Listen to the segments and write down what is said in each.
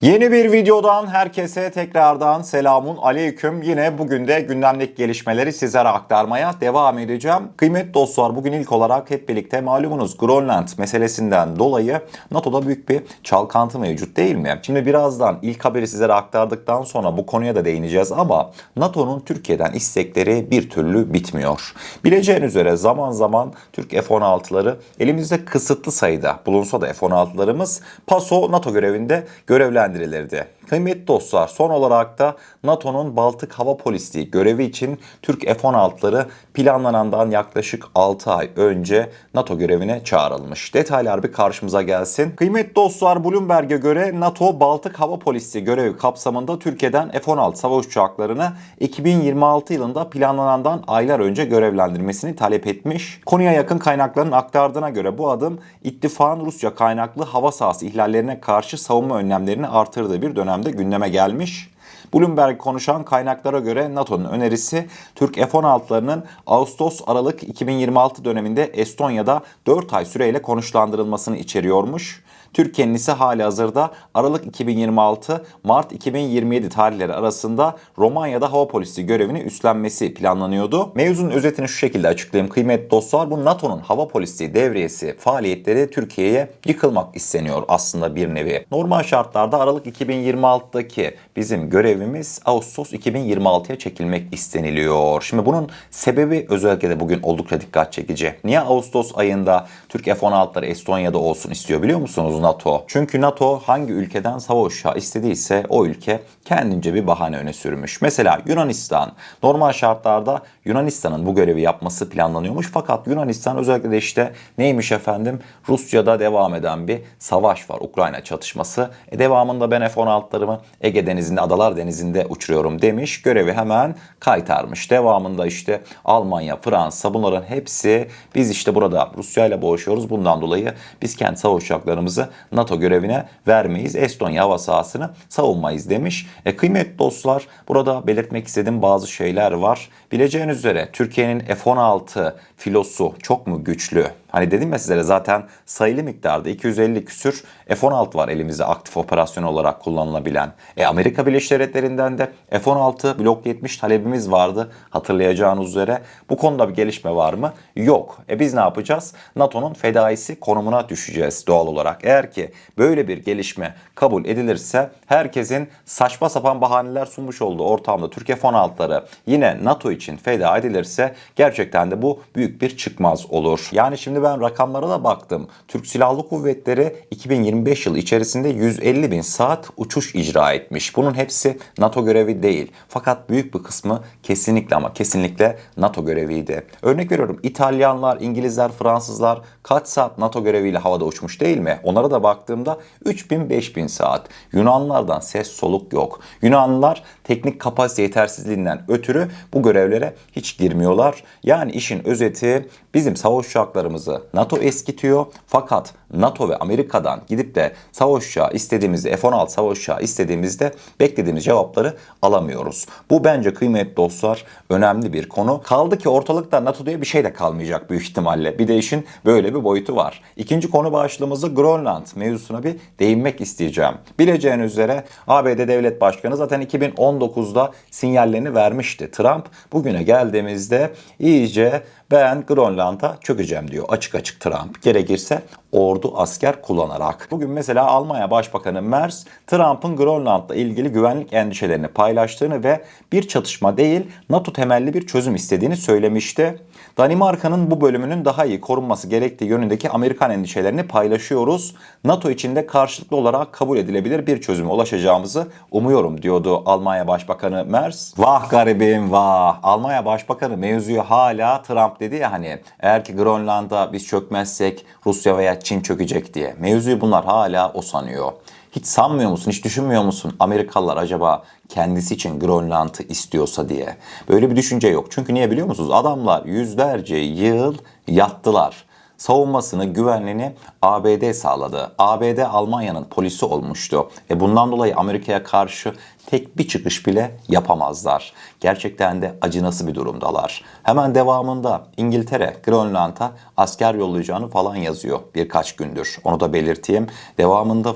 Yeni bir videodan herkese tekrardan selamun aleyküm. Yine bugün de gündemdeki gelişmeleri sizlere aktarmaya devam edeceğim. Kıymetli dostlar, bugün ilk olarak hep birlikte malumunuz Grönland meselesinden dolayı NATO'da büyük bir çalkantı mevcut değil mi? Şimdi birazdan ilk haberi sizlere aktardıktan sonra bu konuya da değineceğiz ama NATO'nun Türkiye'den istekleri bir türlü bitmiyor. Bileceğiniz üzere zaman zaman Türk F-16'ları elimizde kısıtlı sayıda bulunsa da F-16'larımız PASO NATO görevinde görevlendirildi. Kıymetli dostlar, son olarak da NATO'nun Baltık Hava Polisliği görevi için Türk F-16'ları planlanandan yaklaşık 6 ay önce NATO görevine çağrılmış. Detaylar bir karşımıza gelsin. Kıymetli dostlar, Bloomberg'e göre NATO Baltık Hava Polisliği görevi kapsamında Türkiye'den F-16 savaş uçaklarını 2026 yılında planlanandan aylar önce görevlendirmesini talep etmiş. Konuya yakın kaynakların aktardığına göre bu adım ittifakın Rusya kaynaklı hava sahası ihlallerine karşı savunma önlemlerini artırdığı bir dönemde gündeme gelmiş. Bloomberg konuşan kaynaklara göre NATO'nun önerisi Türk F-16'larının Ağustos-Aralık 2026 döneminde Estonya'da 4 ay süreyle konuşlandırılmasını içeriyormuş. Türkiye'nin ise halihazırda Aralık 2026, Mart 2027 tarihleri arasında Romanya'da hava polisi görevini üstlenmesi planlanıyordu. Mevzunun özetini şu şekilde açıklayayım kıymetli dostlar. Bu NATO'nun hava polisi devriyesi faaliyetleri Türkiye'ye yıkılmak isteniyor aslında bir nevi. Normal şartlarda Aralık 2026'daki bizim görevimiz Ağustos 2026'ya çekilmek isteniliyor. Şimdi bunun sebebi özellikle de bugün oldukça dikkat çekici. Niye Ağustos ayında Türk F-16'ları Estonya'da olsun istiyor biliyor musunuz NATO? Çünkü NATO hangi ülkeden savaş uçağı istediyse o ülke kendince bir bahane öne sürmüş. Mesela Yunanistan. Normal şartlarda Yunanistan'ın bu görevi yapması planlanıyormuş. Fakat Yunanistan özellikle de işte neymiş efendim? Rusya'da devam eden bir savaş var. Ukrayna çatışması. Devamında ben F-16'larımı Ege Denizi'nde, Adalar Denizi'nde uçuruyorum demiş. Görevi hemen kaytarmış. Devamında işte Almanya, Fransa, bunların hepsi biz işte burada Rusya ile boğuşuyoruz. Bundan dolayı biz kendi savaş uçaklarımızı NATO görevine vermeyiz. Estonya hava sahasını savunmayız demiş. Kıymetli dostlar, burada belirtmek istediğim bazı şeyler var. Bileceğiniz üzere Türkiye'nin F-16 filosu çok mu güçlü? Hani dedim ya sizlere, zaten sayılı miktarda 250 küsür F-16 var elimizde aktif operasyon olarak kullanılabilen. Amerika Birleşik Devletleri'nden de F-16 Blok 70 talebimiz vardı hatırlayacağınız üzere. Bu konuda bir gelişme var mı? Yok. Biz ne yapacağız? NATO'nun fedaisi konumuna düşeceğiz doğal olarak. Eğer ki böyle bir gelişme kabul edilirse herkesin saçma sapan bahaneler sunmuş olduğu ortamda Türk F-16'ları yine NATO için feda edilirse gerçekten de bu büyük bir çıkmaz olur. Yani şimdi ben rakamlara da baktım. Türk Silahlı Kuvvetleri 2025 yılı içerisinde 150 bin saat uçuş icra etmiş. Bunun hepsi NATO görevi değil. Fakat büyük bir kısmı kesinlikle ama kesinlikle NATO göreviydi. Örnek veriyorum, İtalyanlar, İngilizler, Fransızlar kaç saat NATO göreviyle havada uçmuş değil mi? Onlara da baktığımda 3000-5000 saat. Yunanlardan ses soluk yok. Yunanlılar teknik kapasite yetersizliğinden ötürü bu görevlere hiç girmiyorlar. Yani işin özeti, bizim savaş uçaklarımızı NATO eskitiyor. Fakat NATO ve Amerika'dan gidip de savaş uçağı istediğimizde, F-16 savaş uçağı istediğimizde beklediğimiz cevapları alamıyoruz. Bu bence kıymetli dostlar önemli bir konu. Kaldı ki ortalıkta NATO diye bir şey de kalmayacak büyük ihtimalle. Bir de işin böyle bir boyutu var. İkinci konu başlığımızı Grönland mevzusuna bir değinmek isteyeceğim. Bileceğiniz üzere ABD Devlet Başkanı zaten 2019'da sinyallerini vermişti. Trump bugüne geldiğimizde iyice ben Grönland'a çökeceğim diyor. Açık açık Trump. Gerekirse ordu asker kullanarak. Bugün mesela Almanya Başbakanı Merz, Trump'ın Grönland'la ilgili güvenlik endişelerini paylaştığını ve bir çatışma değil NATO temelli bir çözüm istediğini söylemişti. Danimarka'nın bu bölümünün daha iyi korunması gerektiği yönündeki Amerikan endişelerini paylaşıyoruz. NATO içinde karşılıklı olarak kabul edilebilir bir çözüme ulaşacağımızı umuyorum diyordu Almanya Başbakanı Merz. Vah garibim vah. Almanya Başbakanı mevzuyu hala Trump dedi ya, hani eğer ki Grönland'a biz çökmezsek Rusya veya Çin çökecek diye. Mevzuyu bunlar hala o sanıyor. Hiç sanmıyor musun, hiç düşünmüyor musun Amerikalılar acaba kendisi için Grönland'ı istiyorsa diye? Böyle bir düşünce yok. Çünkü niye biliyor musunuz? Adamlar yüzlerce yıl yattılar. Savunmasını, güvenliğini ABD sağladı. ABD Almanya'nın polisi olmuştu. Bundan dolayı Amerika'ya karşı tek bir çıkış bile yapamazlar. Gerçekten de acınası bir durumdalar. Hemen devamında İngiltere Grönland'a asker yollayacağını falan yazıyor birkaç gündür. Onu da belirteyim. Devamında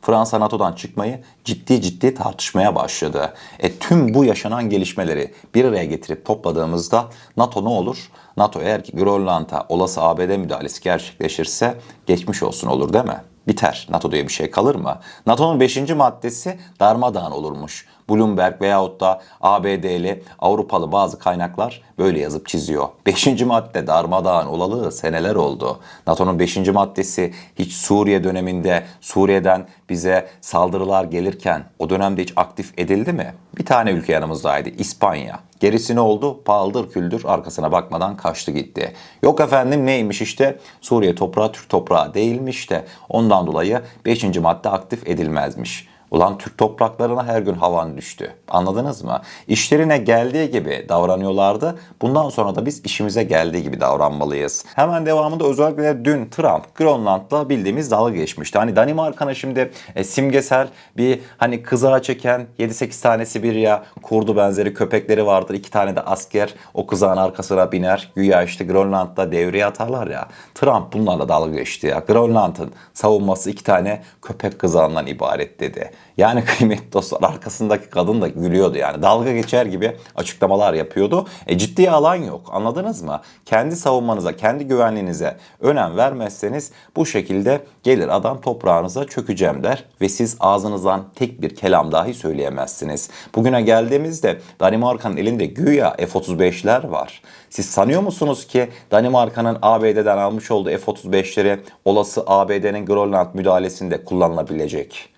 Fransa NATO'dan çıkmayı ciddi tartışmaya başladı. Tüm bu yaşanan gelişmeleri bir araya getirip topladığımızda NATO ne olur? NATO eğer ki Grönland'a olası ABD müdahalesi gerçekleşirse geçmiş olsun olur değil mi? Biter. NATO diye bir şey kalır mı? NATO'nun 5. maddesi darmadağın olurmuş. Bloomberg veyahut da ABD'li, Avrupalı bazı kaynaklar böyle yazıp çiziyor. 5. madde darmadağın olalı seneler oldu. NATO'nun 5. maddesi hiç Suriye döneminde Suriye'den bize saldırılar gelirken o dönemde hiç aktif edildi mi? Bir tane ülke yanımızdaydı, İspanya. Gerisi ne oldu? Paldır küldür arkasına bakmadan kaçtı gitti. Yok efendim neymiş işte Suriye toprağı Türk toprağı değilmiş de ondan dolayı 5. madde aktif edilmezmiş. Ulan Türk topraklarına her gün havan düştü. Anladınız mı? İşlerine geldiği gibi davranıyorlardı. Bundan sonra da biz işimize geldiği gibi davranmalıyız. Hemen devamında özellikle dün Trump Grönland'la bildiğimiz dalga geçmişti. Hani Danimarka'na şimdi simgesel bir hani kızağa çeken 7-8 tane Sibirya kurdu benzeri köpekleri vardır. 2 tane de asker o kızağın arkasına biner. Güya işte Grönland'da devreye atarlar ya. Trump bunlarla dalga geçti ya. Grönland'ın savunması 2 tane köpek kızağından ibaret dedi. Yani kıymetli dostlar arkasındaki kadın da gülüyordu yani. Dalga geçer gibi açıklamalar yapıyordu. Ciddiye alan yok. Anladınız mı? Kendi savunmanıza, kendi güvenliğinize önem vermezseniz bu şekilde gelir adam toprağınıza çökeceğim der ve siz ağzınızdan tek bir kelam dahi söyleyemezsiniz. Bugüne geldiğimizde Danimarka'nın elinde güya F-35'ler var. Siz sanıyor musunuz ki Danimarka'nın ABD'den almış olduğu F-35'leri olası ABD'nin Grönland müdahalesinde kullanılabilecek?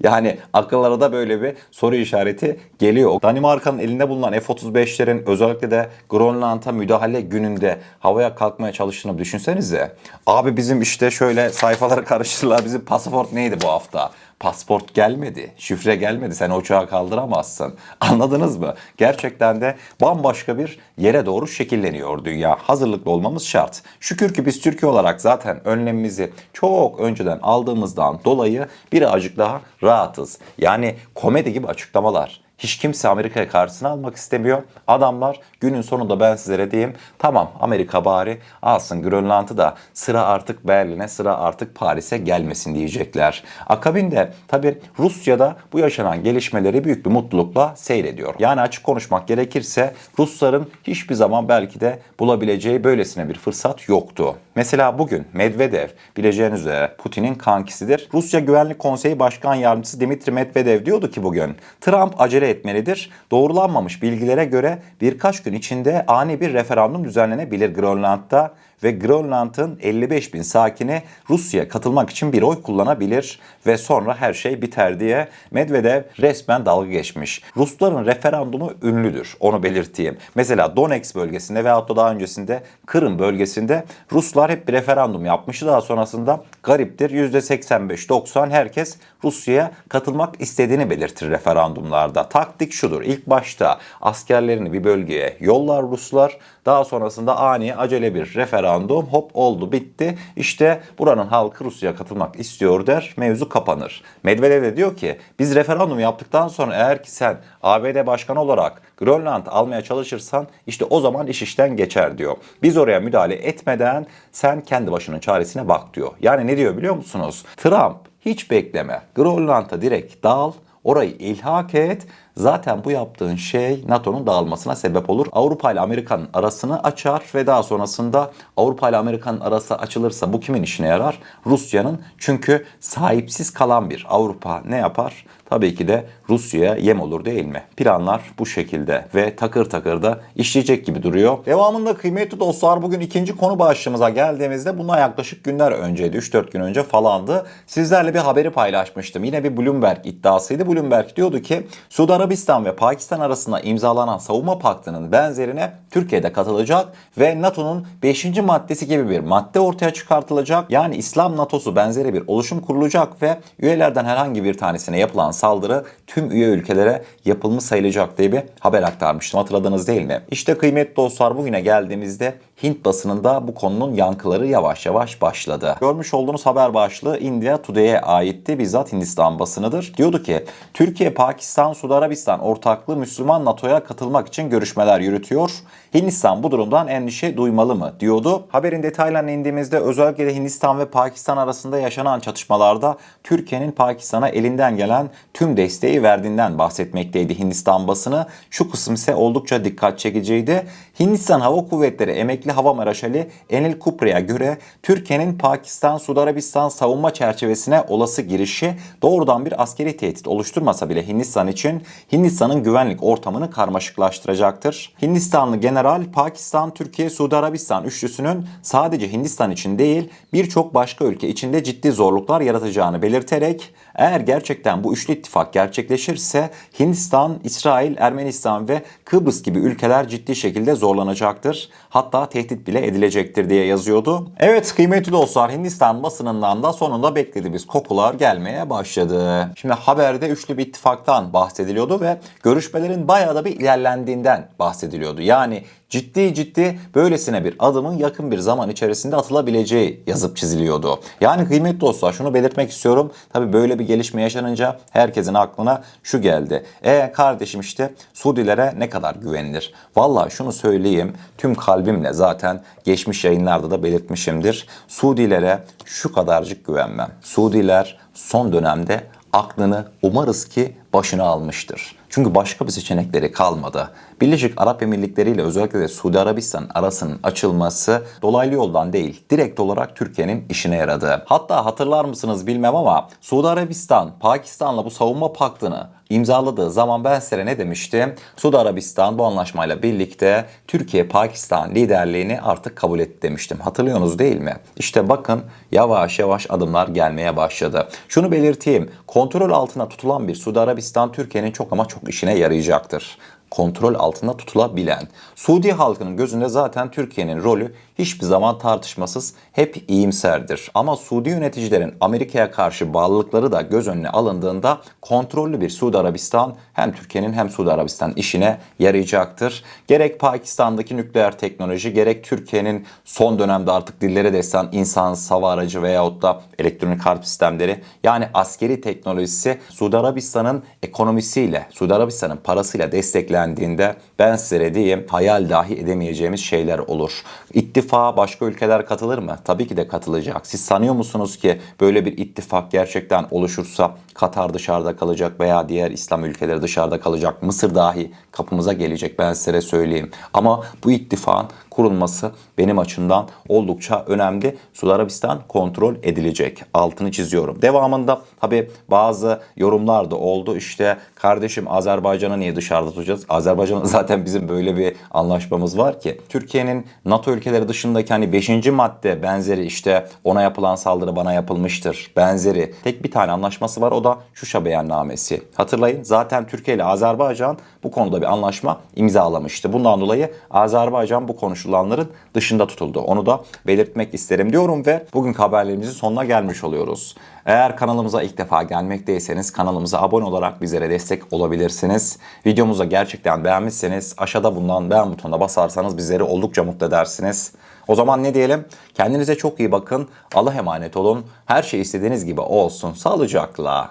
Yani akıllara da böyle bir soru işareti geliyor. Danimarka'nın elinde bulunan F-35'lerin özellikle de Grönland'a müdahale gününde havaya kalkmaya çalıştığını düşünsenize. Abi bizim işte şöyle sayfaları karıştırırlar. Bizim pasaport neydi bu hafta? Pasport gelmedi, şifre gelmedi, sen uçağı kaldıramazsın. Anladınız mı? Gerçekten de bambaşka bir yere doğru şekilleniyor dünya. Hazırlıklı olmamız şart. Şükür ki biz Türkiye olarak zaten önlemimizi çok önceden aldığımızdan dolayı birazcık daha rahatız. Yani komedi gibi açıklamalar. Hiç kimse Amerika'ya karşısına almak istemiyor. Adamlar günün sonunda ben sizlere diyeyim tamam Amerika bari alsın Grönland'ı da sıra artık Berlin'e sıra artık Paris'e gelmesin diyecekler. Akabinde tabi Rusya'da bu yaşanan gelişmeleri büyük bir mutlulukla seyrediyor. Yani açık konuşmak gerekirse Rusların hiçbir zaman belki de bulabileceği böylesine bir fırsat yoktu. Mesela bugün Medvedev bileceğiniz üzere Putin'in kankisidir. Rusya Güvenlik Konseyi Başkan Yardımcısı Dmitri Medvedev diyordu ki bugün Trump acele etmelidir. Doğrulanmamış bilgilere göre birkaç gün içinde ani bir referandum düzenlenebilir Grönland'da ve Grönland'ın 55 bin sakini Rusya'ya katılmak için bir oy kullanabilir ve sonra her şey biter diye Medvedev resmen dalga geçmiş. Rusların referandumu ünlüdür, onu belirteyim. Mesela Donetsk bölgesinde veyahut da daha öncesinde Kırım bölgesinde Ruslar hep bir referandum yapmıştı. Daha sonrasında gariptir %85-90 herkes Rusya'ya katılmak istediğini belirtir referandumlarda. Taktik şudur: İlk başta askerlerini bir bölgeye yollar Ruslar. Daha sonrasında ani acele bir referandum hop oldu bitti. İşte buranın halkı Rusya'ya katılmak istiyor der. Mevzu kapanır. Medvedev de diyor ki biz referandum yaptıktan sonra eğer ki sen ABD başkanı olarak Grönland almaya çalışırsan işte o zaman iş işten geçer diyor. Biz oraya müdahale etmeden sen kendi başının çaresine bak diyor. Yani ne diyor biliyor musunuz? Trump hiç bekleme. Grönland'a direkt dal. Orayı ilhak et. Zaten bu yaptığın şey NATO'nun dağılmasına sebep olur. Avrupa ile Amerika'nın arasını açar ve daha sonrasında Avrupa ile Amerika'nın arası açılırsa bu kimin işine yarar? Rusya'nın. Çünkü sahipsiz kalan bir Avrupa ne yapar? Tabii ki de Rusya'ya yem olur değil mi? Planlar bu şekilde ve takır takır da işleyecek gibi duruyor. Devamında kıymetli dostlar bugün ikinci konu başlığımıza geldiğimizde bundan yaklaşık günler önceydi. 3-4 gün önce falandı. Sizlerle bir haberi paylaşmıştım. Yine bir Bloomberg iddiasıydı. Bloomberg diyordu ki Suudi Arabistan ve Pakistan arasında imzalanan savunma paktının benzerine Türkiye'de katılacak ve NATO'nun 5. maddesi gibi bir madde ortaya çıkartılacak. Yani İslam NATO'su benzeri bir oluşum kurulacak ve üyelerden herhangi bir tanesine yapılan saldırı tüm üye ülkelere yapılmış sayılacak diye bir haber aktarmıştım. Hatırladınız değil mi? İşte kıymetli dostlar, bugüne geldiğimizde Hint basınında bu konunun yankıları yavaş yavaş başladı. Görmüş olduğunuz haber başlığı India Today'e aitti. Bizzat Hindistan basınıdır. Diyordu ki Türkiye, Pakistan, Suudi Arabistan ortaklı Müslüman NATO'ya katılmak için görüşmeler yürütüyor. Hindistan bu durumdan endişe duymalı mı diyordu. Haberin detaylarına indiğimizde özellikle de Hindistan ve Pakistan arasında yaşanan çatışmalarda Türkiye'nin Pakistan'a elinden gelen tüm desteği verdiğinden bahsetmekteydi Hindistan basını. Şu kısım ise oldukça dikkat çekiciydi. Hindistan Hava Kuvvetleri Emekli Hava Marşali Enil Kupri'ye göre Türkiye'nin Pakistan-Suudi Arabistan savunma çerçevesine olası girişi doğrudan bir askeri tehdit oluşturmasa bile Hindistan için Hindistan'ın güvenlik ortamını karmaşıklaştıracaktır. Hindistanlı general Pakistan, Türkiye, Suudi Arabistan üçlüsünün sadece Hindistan için değil birçok başka ülke içinde ciddi zorluklar yaratacağını belirterek eğer gerçekten bu üçlü ittifak gerçekleşirse Hindistan, İsrail, Ermenistan ve Kıbrıs gibi ülkeler ciddi şekilde zorlanacaktır. Hatta tehdit bile edilecektir diye yazıyordu. Evet kıymetli dostlar, Hindistan basınından da sonunda beklediğimiz kokular gelmeye başladı. Şimdi haberde üçlü bir ittifaktan bahsediliyordu ve görüşmelerin bayağı da bir ilerlendiğinden bahsediliyordu. Yani ciddi böylesine bir adımın yakın bir zaman içerisinde atılabileceği yazıp çiziliyordu. Yani kıymetli dostlar, şunu belirtmek istiyorum. Tabii böyle bir gelişme yaşanınca herkesin aklına şu geldi. Kardeşim işte Suudilere ne kadar güvenilir? Vallahi şunu söyleyeyim, tüm kalbimle zaten geçmiş yayınlarda da belirtmişimdir. Suudilere şu kadarcık güvenmem. Suudiler son dönemde aklını umarız ki başına almıştır. Çünkü başka bir seçenekleri kalmadı. Birleşik Arap Emirlikleri ile özellikle de Suudi Arabistan arasının açılması dolaylı yoldan değil, direkt olarak Türkiye'nin işine yaradı. Hatta hatırlar mısınız bilmem ama Suudi Arabistan Pakistan'la bu savunma paktını imzaladığı zaman ben size ne demiştim? Suudi Arabistan bu anlaşmayla birlikte Türkiye-Pakistan liderliğini artık kabul etti demiştim. Hatırlıyorsunuz değil mi? İşte bakın yavaş yavaş adımlar gelmeye başladı. Şunu belirteyim. Kontrol altına tutulan bir Suudi Arabistan Türkiye'nin çok ama çok işine yarayacaktır. Kontrol altında tutulabilen. Suudi halkının gözünde zaten Türkiye'nin rolü hiçbir zaman tartışmasız hep iyimserdir. Ama Suudi yöneticilerin Amerika'ya karşı bağlılıkları da göz önüne alındığında kontrollü bir Suudi Arabistan hem Türkiye'nin hem Suudi Arabistan işine yarayacaktır. Gerek Pakistan'daki nükleer teknoloji, gerek Türkiye'nin son dönemde artık dillere destan insansız hava aracı veyahut da elektronik harp sistemleri, yani askeri teknolojisi Suudi Arabistan'ın ekonomisiyle, Suudi Arabistan'ın parasıyla desteklendiğinde ben size diyeyim hayal dahi edemeyeceğimiz şeyler olur. İttifağa başka ülkeler katılır mı? Tabii ki de katılacak. Siz sanıyor musunuz ki böyle bir ittifak gerçekten oluşursa Katar dışarıda kalacak veya diğer İslam ülkeleri dışarıda kalacak? Mısır dahi kapımıza gelecek, ben size söyleyeyim. Ama bu ittifakın kurulması benim açımdan oldukça önemli. Suudi Arabistan kontrol edilecek. Altını çiziyorum. Devamında tabii bazı yorumlar da oldu. İşte kardeşim Azerbaycan'ı niye dışarıda tutacağız? Azerbaycan'la zaten bizim böyle bir anlaşmamız var ki. Türkiye'nin NATO ülkeleri dışındaki hani 5. madde benzeri, işte ona yapılan saldırı bana yapılmıştır benzeri tek bir tane anlaşması var, o da Şuşa beyannamesi. Hatırlayın, zaten Türkiye ile Azerbaycan bu konuda bir anlaşma imzalamıştı. Bundan dolayı Azerbaycan bu konuşulanların dışında tutuldu. Onu da belirtmek isterim diyorum ve bugünkü haberlerimizin sonuna gelmiş oluyoruz. Eğer kanalımıza ilk defa gelmekteyseniz kanalımıza abone olarak bizlere destek olabilirsiniz. Videomuzu gerçekten beğenmişseniz aşağıda bulunan beğen butonuna basarsanız bizleri oldukça mutlu edersiniz. O zaman ne diyelim? Kendinize çok iyi bakın. Allah'a emanet olun. Her şey istediğiniz gibi olsun. Sağlıcakla.